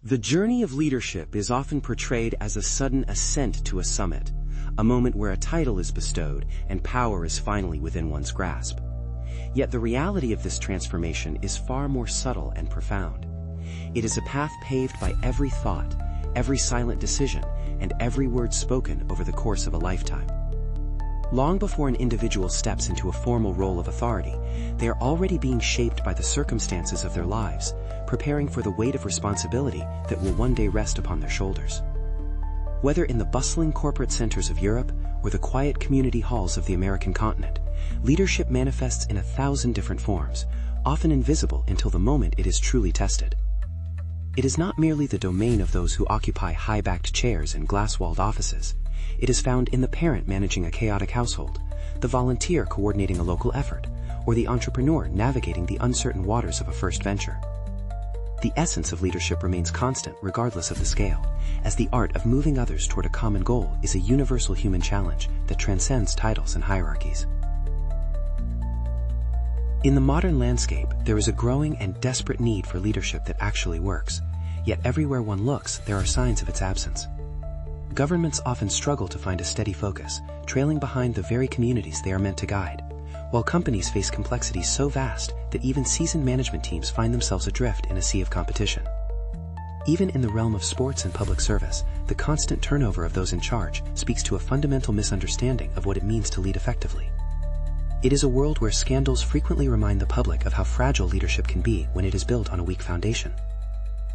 The journey of leadership is often portrayed as a sudden ascent to a summit, a moment where a title is bestowed and power is finally within one's grasp. Yet the reality of this transformation is far more subtle and profound. It is a path paved by every thought, every silent decision, and every word spoken over the course of a lifetime. Long before an individual steps into a formal role of authority, they are already being shaped by the circumstances of their lives, preparing for the weight of responsibility that will one day rest upon their shoulders. Whether in the bustling corporate centers of Europe or the quiet community halls of the American continent, leadership manifests in 1,000 different forms, often invisible until the moment it is truly tested. It is not merely the domain of those who occupy high-backed chairs and glass-walled offices. It is found in the parent managing a chaotic household, the volunteer coordinating a local effort, or the entrepreneur navigating the uncertain waters of a first venture. The essence of leadership remains constant regardless of the scale, as the art of moving others toward a common goal is a universal human challenge that transcends titles and hierarchies. In the modern landscape, there is a growing and desperate need for leadership that actually works, yet everywhere one looks, there are signs of its absence. Governments often struggle to find a steady focus, trailing behind the very communities they are meant to guide, while companies face complexities so vast that even seasoned management teams find themselves adrift in a sea of competition. Even in the realm of sports and public service, the constant turnover of those in charge speaks to a fundamental misunderstanding of what it means to lead effectively. It is a world where scandals frequently remind the public of how fragile leadership can be when it is built on a weak foundation.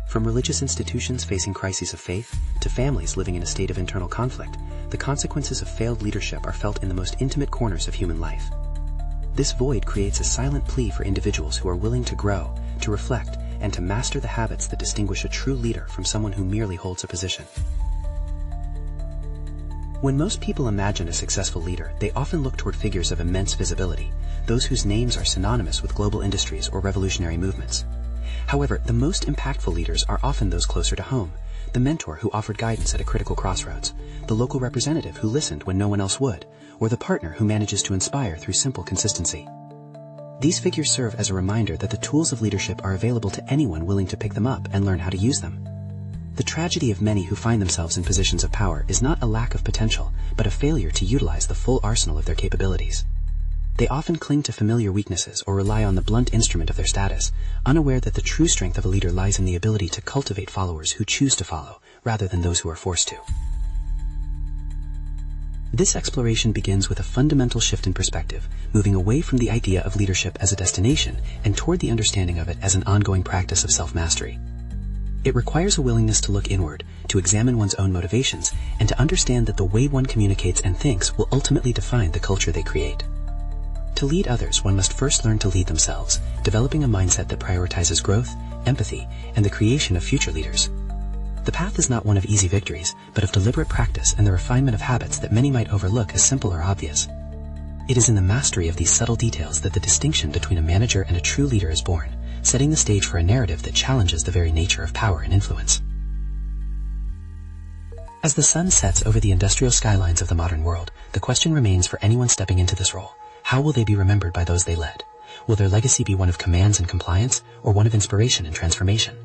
From religious institutions facing crises of faith to families living in a state of internal conflict, the consequences of failed leadership are felt in the most intimate corners of human life. This void creates a silent plea for individuals who are willing to grow, to reflect, and to master the habits that distinguish a true leader from someone who merely holds a position. When most people imagine a successful leader, they often look toward figures of immense visibility, those whose names are synonymous with global industries or revolutionary movements. However, the most impactful leaders are often those closer to home, the mentor who offered guidance at a critical crossroads, the local representative who listened when no one else would, or the partner who manages to inspire through simple consistency. These figures serve as a reminder that the tools of leadership are available to anyone willing to pick them up and learn how to use them. The tragedy of many who find themselves in positions of power is not a lack of potential, but a failure to utilize the full arsenal of their capabilities. They often cling to familiar weaknesses or rely on the blunt instrument of their status, unaware that the true strength of a leader lies in the ability to cultivate followers who choose to follow, rather than those who are forced to. This exploration begins with a fundamental shift in perspective, moving away from the idea of leadership as a destination and toward the understanding of it as an ongoing practice of self-mastery. It requires a willingness to look inward, to examine one's own motivations, and to understand that the way one communicates and thinks will ultimately define the culture they create. To lead others, one must first learn to lead themselves, developing a mindset that prioritizes growth, empathy, and the creation of future leaders. The path is not one of easy victories, but of deliberate practice and the refinement of habits that many might overlook as simple or obvious. It is in the mastery of these subtle details that the distinction between a manager and a true leader is born, setting the stage for a narrative that challenges the very nature of power and influence. As the sun sets over the industrial skylines of the modern world, the question remains for anyone stepping into this role: how will they be remembered by those they led? Will their legacy be one of commands and compliance, or one of inspiration and transformation?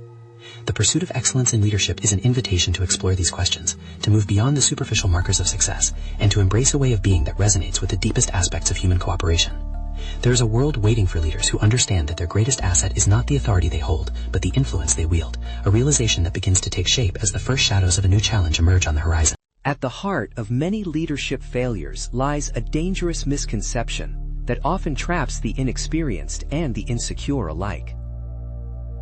The pursuit of excellence in leadership is an invitation to explore these questions, to move beyond the superficial markers of success, and to embrace a way of being that resonates with the deepest aspects of human cooperation. There is a world waiting for leaders who understand that their greatest asset is not the authority they hold, but the influence they wield, a realization that begins to take shape as the first shadows of a new challenge emerge on the horizon. At the heart of many leadership failures lies a dangerous misconception that often traps the inexperienced and the insecure alike.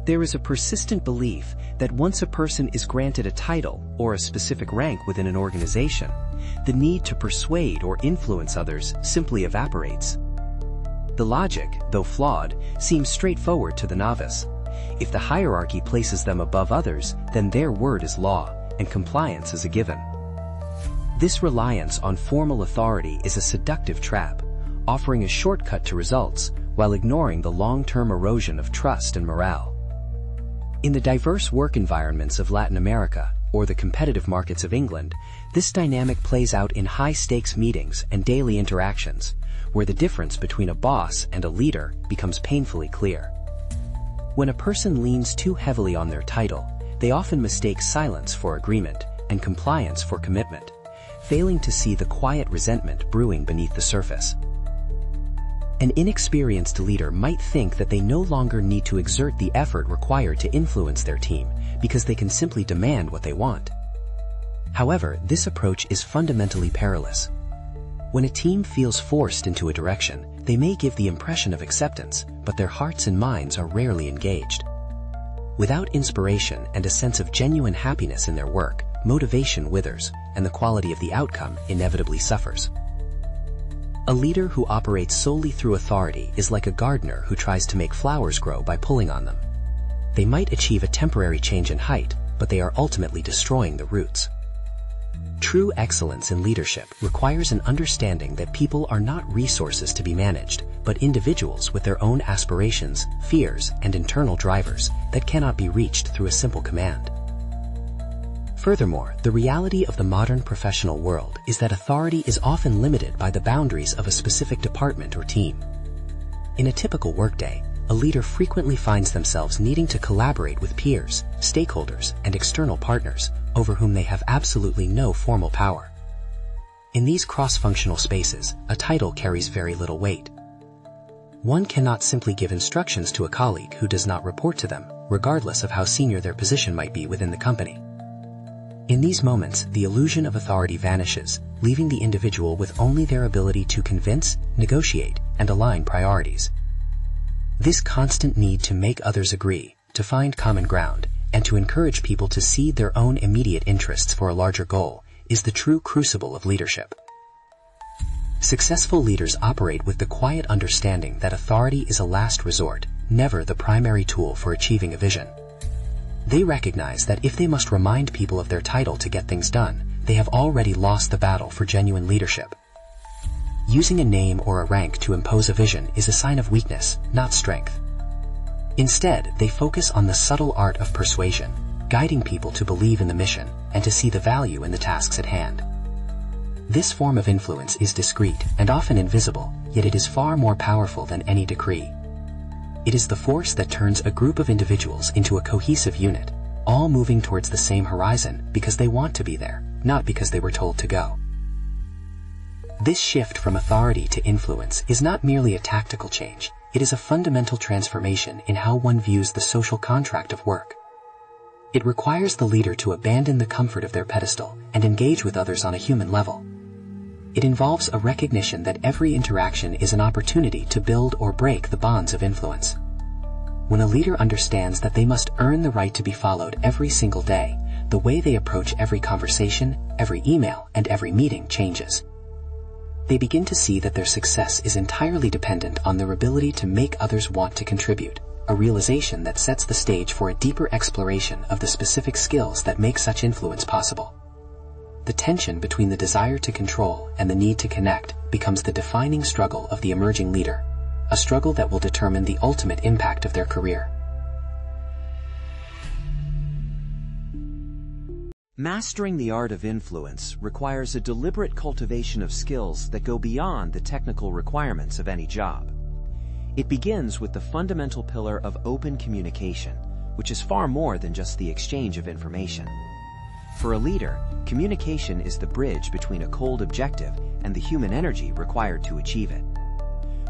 There is a persistent belief that once a person is granted a title or a specific rank within an organization, the need to persuade or influence others simply evaporates. The logic, though flawed, seems straightforward to the novice. If the hierarchy places them above others, then their word is law, and compliance is a given. This reliance on formal authority is a seductive trap, offering a shortcut to results while ignoring the long-term erosion of trust and morale. In the diverse work environments of Latin America, or the competitive markets of England, this dynamic plays out in high-stakes meetings and daily interactions, where the difference between a boss and a leader becomes painfully clear. When a person leans too heavily on their title, They often mistake silence for agreement and compliance for commitment, failing to see the quiet resentment brewing beneath the surface. An inexperienced leader might think that they no longer need to exert the effort required to influence their team because they can simply demand what they want. However, this approach is fundamentally perilous. When a team feels forced into a direction, they may give the impression of acceptance, but their hearts and minds are rarely engaged. Without inspiration and a sense of genuine happiness in their work, motivation withers, and the quality of the outcome inevitably suffers. A leader who operates solely through authority is like a gardener who tries to make flowers grow by pulling on them. They might achieve a temporary change in height, but they are ultimately destroying the roots. True excellence in leadership requires an understanding that people are not resources to be managed, but individuals with their own aspirations, fears, and internal drivers that cannot be reached through a simple command. Furthermore, the reality of the modern professional world is that authority is often limited by the boundaries of a specific department or team. In a typical workday, a leader frequently finds themselves needing to collaborate with peers, stakeholders, and external partners over whom they have absolutely no formal power. In these cross-functional spaces, a title carries very little weight. One cannot simply give instructions to a colleague who does not report to them, regardless of how senior their position might be within the company. In these moments, the illusion of authority vanishes, leaving the individual with only their ability to convince, negotiate, and align priorities. This constant need to make others agree, to find common ground, and to encourage people to cede their own immediate interests for a larger goal is the true crucible of leadership. Successful leaders operate with the quiet understanding that authority is a last resort, never the primary tool for achieving a vision. They recognize that if they must remind people of their title to get things done, they have already lost the battle for genuine leadership. Using a name or a rank to impose a vision is a sign of weakness, not strength. Instead, they focus on the subtle art of persuasion, guiding people to believe in the mission and to see the value in the tasks at hand. This form of influence is discreet and often invisible, yet it is far more powerful than any decree. It is the force that turns a group of individuals into a cohesive unit, all moving towards the same horizon because they want to be there, not because they were told to go. This shift from authority to influence is not merely a tactical change, it is a fundamental transformation in how one views the social contract of work. It requires the leader to abandon the comfort of their pedestal and engage with others on a human level. It involves a recognition that every interaction is an opportunity to build or break the bonds of influence. When a leader understands that they must earn the right to be followed every single day, the way they approach every conversation, every email, and every meeting changes. They begin to see that their success is entirely dependent on their ability to make others want to contribute, a realization that sets the stage for a deeper exploration of the specific skills that make such influence possible. The tension between the desire to control and the need to connect becomes the defining struggle of the emerging leader, a struggle that will determine the ultimate impact of their career. Mastering the art of influence requires a deliberate cultivation of skills that go beyond the technical requirements of any job. It begins with the fundamental pillar of open communication, which is far more than just the exchange of information. For a leader, communication is the bridge between a cold objective and the human energy required to achieve it.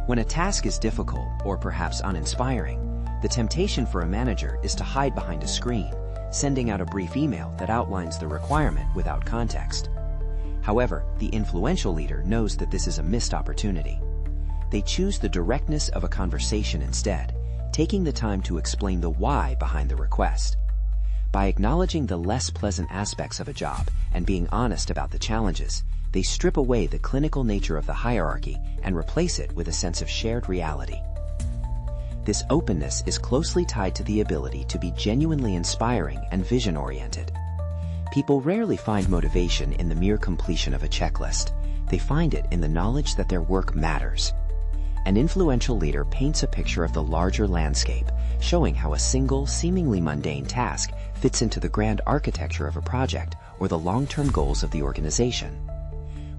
When a task is difficult or perhaps uninspiring, the temptation for a manager is to hide behind a screen, sending out a brief email that outlines the requirement without context. However, the influential leader knows that this is a missed opportunity. They choose the directness of a conversation instead, taking the time to explain the why behind the request. By acknowledging the less pleasant aspects of a job and being honest about the challenges, they strip away the clinical nature of the hierarchy and replace it with a sense of shared reality. This openness is closely tied to the ability to be genuinely inspiring and vision-oriented. People rarely find motivation in the mere completion of a checklist. They find it in the knowledge that their work matters. An influential leader paints a picture of the larger landscape, showing how a single, seemingly mundane task fits into the grand architecture of a project or the long-term goals of the organization.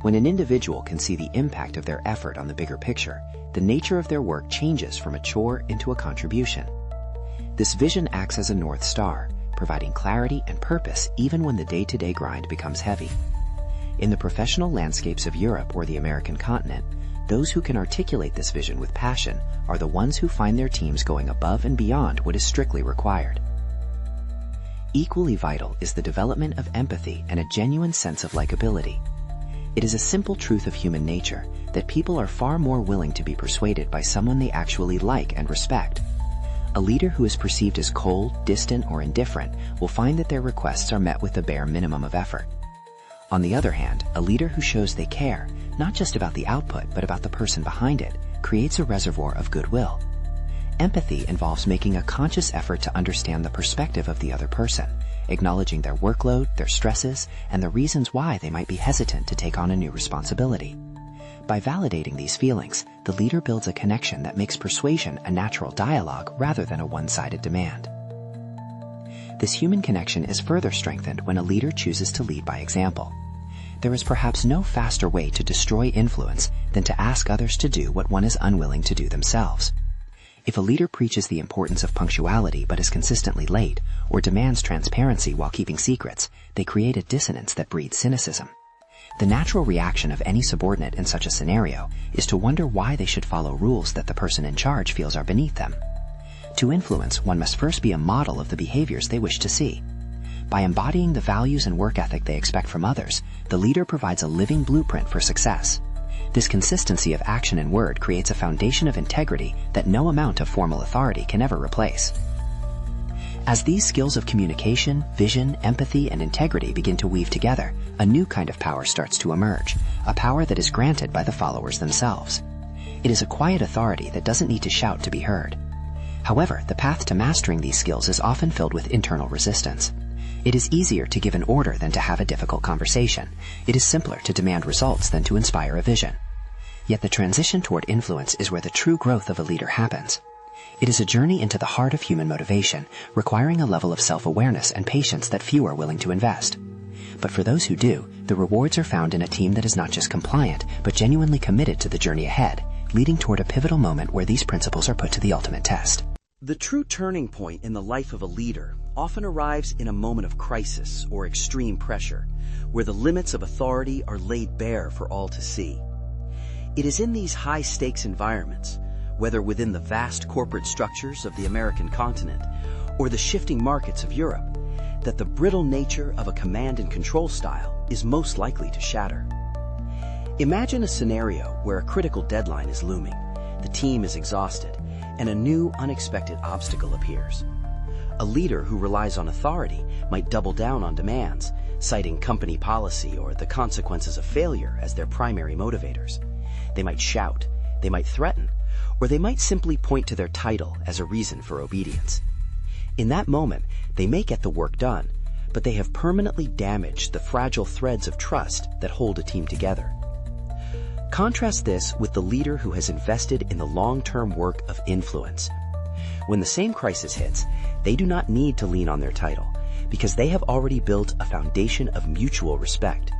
When an individual can see the impact of their effort on the bigger picture, the nature of their work changes from a chore into a contribution. This vision acts as a North Star, providing clarity and purpose even when the day-to-day grind becomes heavy. In the professional landscapes of Europe or the American continent, those who can articulate this vision with passion are the ones who find their teams going above and beyond what is strictly required. Equally vital is the development of empathy and a genuine sense of likability. It is a simple truth of human nature that people are far more willing to be persuaded by someone they actually like and respect. A leader who is perceived as cold, distant, or indifferent will find that their requests are met with the bare minimum of effort. On the other hand, a leader who shows they care, not just about the output but about the person behind it, creates a reservoir of goodwill. Empathy involves making a conscious effort to understand the perspective of the other person, acknowledging their workload, their stresses, and the reasons why they might be hesitant to take on a new responsibility. By validating these feelings, the leader builds a connection that makes persuasion a natural dialogue rather than a one-sided demand. This human connection is further strengthened when a leader chooses to lead by example. There is perhaps no faster way to destroy influence than to ask others to do what one is unwilling to do themselves. If a leader preaches the importance of punctuality but is consistently late, or demands transparency while keeping secrets, they create a dissonance that breeds cynicism. The natural reaction of any subordinate in such a scenario is to wonder why they should follow rules that the person in charge feels are beneath them. To influence, one must first be a model of the behaviors they wish to see. By embodying the values and work ethic they expect from others, the leader provides a living blueprint for success. This consistency of action and word creates a foundation of integrity that no amount of formal authority can ever replace. As these skills of communication, vision, empathy, and integrity begin to weave together, a new kind of power starts to emerge, a power that is granted by the followers themselves. It is a quiet authority that doesn't need to shout to be heard. However, the path to mastering these skills is often filled with internal resistance. It is easier to give an order than to have a difficult conversation. It is simpler to demand results than to inspire a vision. Yet the transition toward influence is where the true growth of a leader happens. It is a journey into the heart of human motivation, requiring a level of self-awareness and patience that few are willing to invest. But for those who do, the rewards are found in a team that is not just compliant, but genuinely committed to the journey ahead, leading toward a pivotal moment where these principles are put to the ultimate test. The true turning point in the life of a leader often arrives in a moment of crisis or extreme pressure, where the limits of authority are laid bare for all to see. It is in these high-stakes environments, whether within the vast corporate structures of the American continent or the shifting markets of Europe, that the brittle nature of a command and control style is most likely to shatter. Imagine a scenario where a critical deadline is looming, the team is exhausted, and a new unexpected obstacle appears. A leader who relies on authority might double down on demands, citing company policy or the consequences of failure as their primary motivators. They might shout, they might threaten, or they might simply point to their title as a reason for obedience. In that moment, they may get the work done, but they have permanently damaged the fragile threads of trust that hold a team together. Contrast this with the leader who has invested in the long-term work of influence. When the same crisis hits, they do not need to lean on their title, because they have already built a foundation of mutual respect.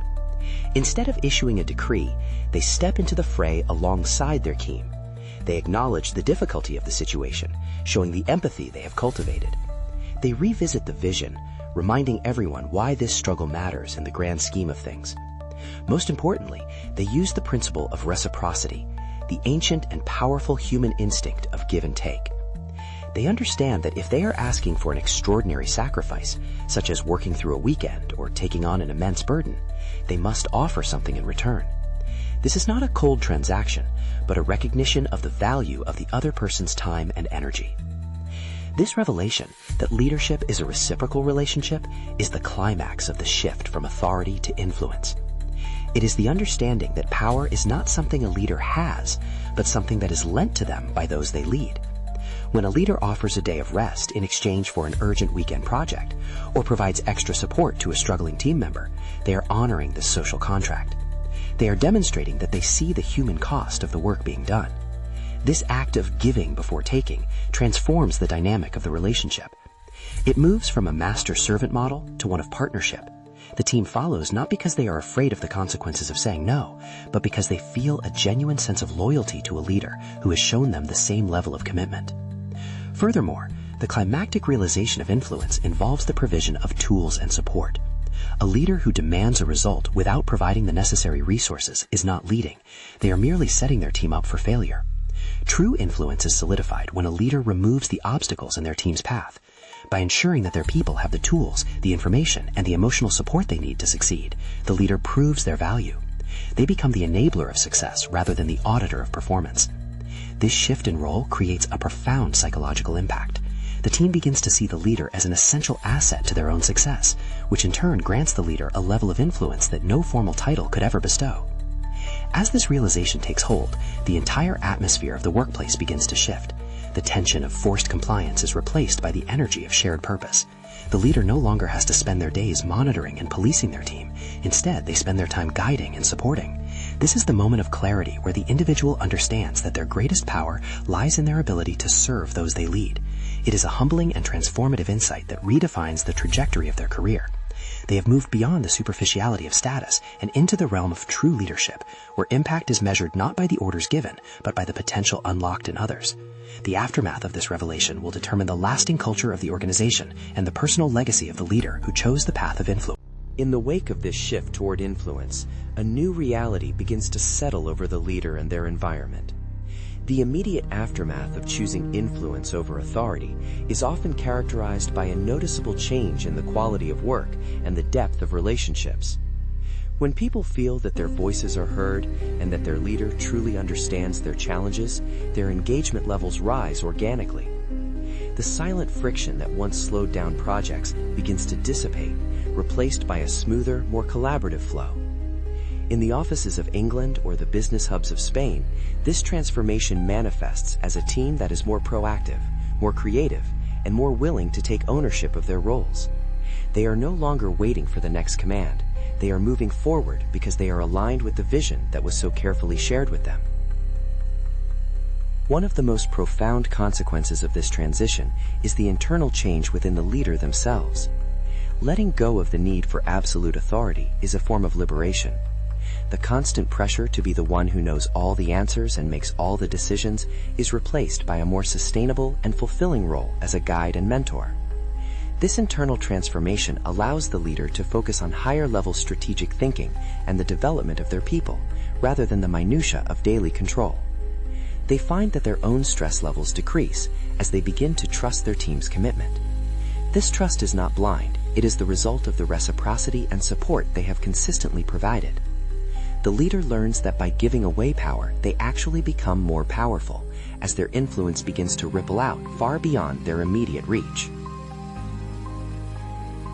Instead of issuing a decree, they step into the fray alongside their team. They acknowledge the difficulty of the situation, showing the empathy they have cultivated. They revisit the vision, reminding everyone why this struggle matters in the grand scheme of things. Most importantly, they use the principle of reciprocity, the ancient and powerful human instinct of give and take. They understand that if they are asking for an extraordinary sacrifice, such as working through a weekend or taking on an immense burden, they must offer something in return. This is not a cold transaction, but a recognition of the value of the other person's time and energy. This revelation that leadership is a reciprocal relationship is the climax of the shift from authority to influence. It is the understanding that power is not something a leader has, but something that is lent to them by those they lead. When a leader offers a day of rest in exchange for an urgent weekend project, or provides extra support to a struggling team member, they are honoring this social contract. They are demonstrating that they see the human cost of the work being done. This act of giving before taking transforms the dynamic of the relationship. It moves from a master-servant model to one of partnership. The team follows not because they are afraid of the consequences of saying no, but because they feel a genuine sense of loyalty to a leader who has shown them the same level of commitment. Furthermore, The climactic realization of influence involves the provision of tools and support. A leader who demands a result without providing the necessary resources is not leading. They are merely setting their team up for failure. True influence is solidified when a leader removes the obstacles in their team's path. By ensuring that their people have the tools, the information, and the emotional support they need to succeed, the leader proves their value. They become the enabler of success rather than the auditor of performance. This shift in role creates a profound psychological impact. The team begins to see the leader as an essential asset to their own success, which in turn grants the leader a level of influence that no formal title could ever bestow. As this realization takes hold, the entire atmosphere of the workplace begins to shift. The tension of forced compliance is replaced by the energy of shared purpose. The leader no longer has to spend their days monitoring and policing their team. Instead, they spend their time guiding and supporting. This is the moment of clarity where the individual understands that their greatest power lies in their ability to serve those they lead. It is a humbling and transformative insight that redefines the trajectory of their career. They have moved beyond the superficiality of status and into the realm of true leadership, where impact is measured not by the orders given, but by the potential unlocked in others. The aftermath of this revelation will determine the lasting culture of the organization and the personal legacy of the leader who chose the path of influence. In the wake of this shift toward influence, a new reality begins to settle over the leader and their environment. The immediate aftermath of choosing influence over authority is often characterized by a noticeable change in the quality of work and the depth of relationships. When people feel that their voices are heard and that their leader truly understands their challenges, their engagement levels rise organically. The silent friction that once slowed down projects begins to dissipate, replaced by a smoother, more collaborative flow. In the offices of England or the business hubs of Spain, this transformation manifests as a team that is more proactive, more creative, and more willing to take ownership of their roles. They are no longer waiting for the next command. They are moving forward because they are aligned with the vision that was so carefully shared with them. One of the most profound consequences of this transition is the internal change within the leader themselves. Letting go of the need for absolute authority is a form of liberation. The constant pressure to be the one who knows all the answers and makes all the decisions is replaced by a more sustainable and fulfilling role as a guide and mentor. This internal transformation allows the leader to focus on higher-level strategic thinking and the development of their people, rather than the minutiae of daily control. They find that their own stress levels decrease as they begin to trust their team's commitment. This trust is not blind, it is the result of the reciprocity and support they have consistently provided. The leader learns that by giving away power, they actually become more powerful, as their influence begins to ripple out far beyond their immediate reach.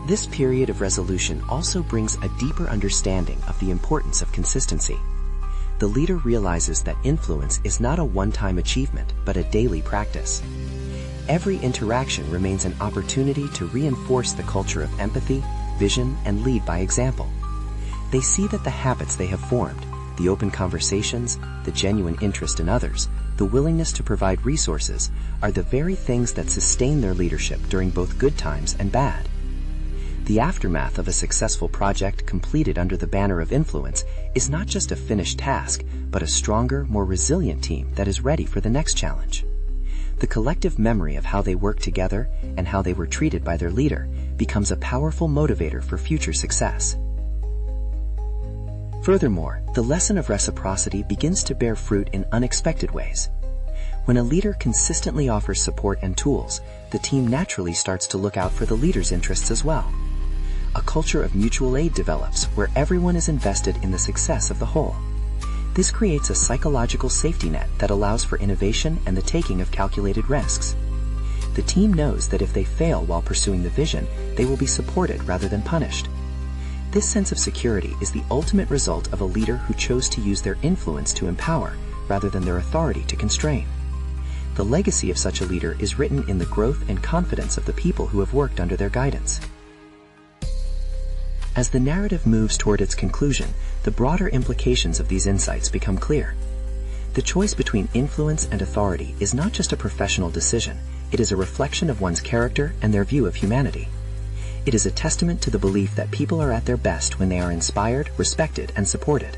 This period of resolution also brings a deeper understanding of the importance of consistency. The leader realizes that influence is not a one-time achievement, but a daily practice. Every interaction remains an opportunity to reinforce the culture of empathy, vision, and lead by example. They see that the habits they have formed, the open conversations, the genuine interest in others, the willingness to provide resources, are the very things that sustain their leadership during both good times and bad. The aftermath of a successful project completed under the banner of influence is not just a finished task, but a stronger, more resilient team that is ready for the next challenge. The collective memory of how they worked together and how they were treated by their leader becomes a powerful motivator for future success. Furthermore, the lesson of reciprocity begins to bear fruit in unexpected ways. When a leader consistently offers support and tools, the team naturally starts to look out for the leader's interests as well. A culture of mutual aid develops where everyone is invested in the success of the whole. This creates a psychological safety net that allows for innovation and the taking of calculated risks. The team knows that if they fail while pursuing the vision, they will be supported rather than punished. This sense of security is the ultimate result of a leader who chose to use their influence to empower rather than their authority to constrain. The legacy of such a leader is written in the growth and confidence of the people who have worked under their guidance. As the narrative moves toward its conclusion, the broader implications of these insights become clear. The choice between influence and authority is not just a professional decision, it is a reflection of one's character and their view of humanity. It is a testament to the belief that people are at their best when they are inspired, respected, and supported.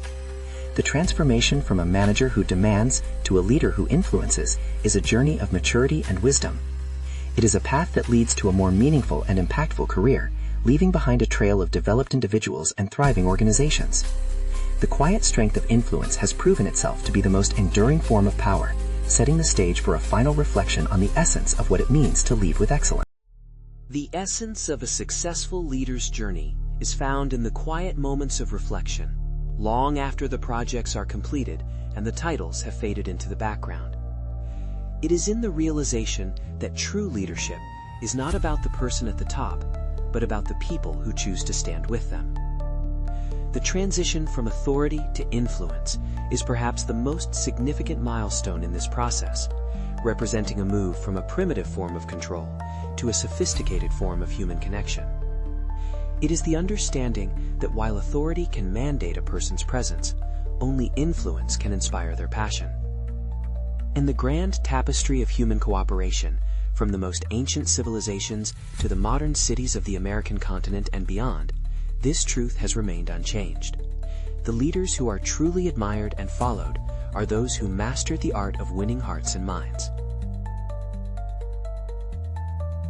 The transformation from a manager who demands to a leader who influences is a journey of maturity and wisdom. It is a path that leads to a more meaningful and impactful career, leaving behind a trail of developed individuals and thriving organizations. The quiet strength of influence has proven itself to be the most enduring form of power, setting the stage for a final reflection on the essence of what it means to lead with excellence. The essence of a successful leader's journey is found in the quiet moments of reflection, long after the projects are completed and the titles have faded into the background. It is in the realization that true leadership is not about the person at the top, but about the people who choose to stand with them. The transition from authority to influence is perhaps the most significant milestone in this process, representing a move from a primitive form of control to a sophisticated form of human connection. It is the understanding that while authority can mandate a person's presence, only influence can inspire their passion. In the grand tapestry of human cooperation, from the most ancient civilizations to the modern cities of the American continent and beyond, this truth has remained unchanged. The leaders who are truly admired and followed are those who mastered the art of winning hearts and minds.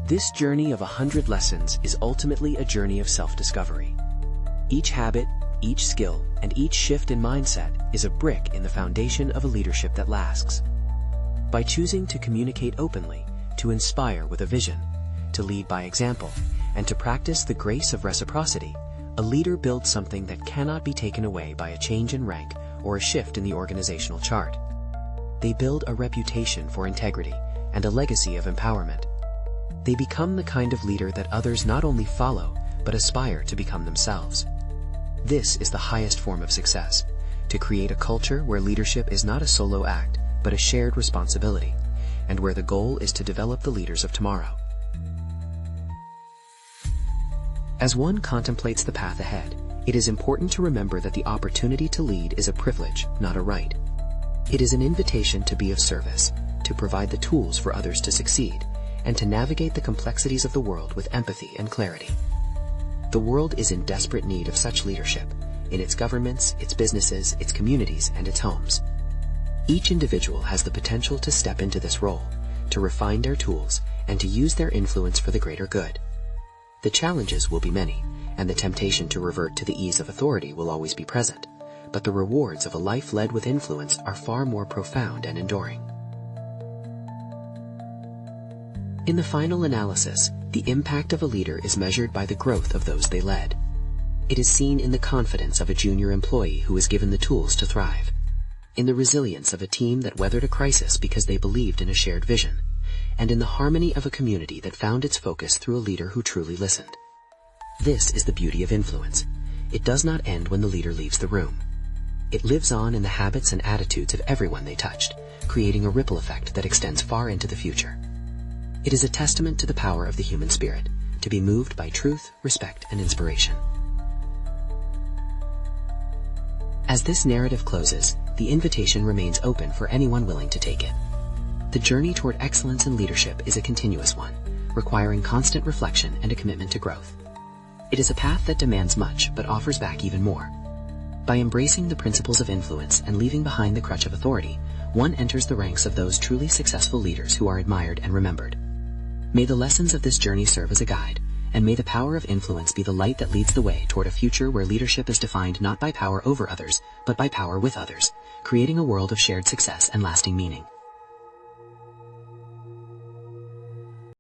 This journey of 100 lessons is ultimately a journey of self-discovery. Each habit, each skill, and each shift in mindset is a brick in the foundation of a leadership that lasts. By choosing to communicate openly, to inspire with a vision, to lead by example, and to practice the grace of reciprocity, a leader builds something that cannot be taken away by a change in rank or a shift in the organizational chart. They build a reputation for integrity and a legacy of empowerment. They become the kind of leader that others not only follow, but aspire to become themselves. This is the highest form of success, to create a culture where leadership is not a solo act, but a shared responsibility, and where the goal is to develop the leaders of tomorrow. As one contemplates the path ahead, it is important to remember that the opportunity to lead is a privilege, not a right. It is an invitation to be of service, to provide the tools for others to succeed, and to navigate the complexities of the world with empathy and clarity. The world is in desperate need of such leadership, in its governments, its businesses, its communities, and its homes. Each individual has the potential to step into this role, to refine their tools, and to use their influence for the greater good. The challenges will be many, and the temptation to revert to the ease of authority will always be present, but the rewards of a life led with influence are far more profound and enduring. In the final analysis, the impact of a leader is measured by the growth of those they led. It is seen in the confidence of a junior employee who is given the tools to thrive, in the resilience of a team that weathered a crisis because they believed in a shared vision, and in the harmony of a community that found its focus through a leader who truly listened. This is the beauty of influence. It does not end when the leader leaves the room. It lives on in the habits and attitudes of everyone they touched, creating a ripple effect that extends far into the future. It is a testament to the power of the human spirit, to be moved by truth, respect, and inspiration. As this narrative closes, the invitation remains open for anyone willing to take it. The journey toward excellence in leadership is a continuous one, requiring constant reflection and a commitment to growth. It is a path that demands much, but offers back even more. By embracing the principles of influence and leaving behind the crutch of authority, one enters the ranks of those truly successful leaders who are admired and remembered. May the lessons of this journey serve as a guide, and may the power of influence be the light that leads the way toward a future where leadership is defined not by power over others, but by power with others, creating a world of shared success and lasting meaning.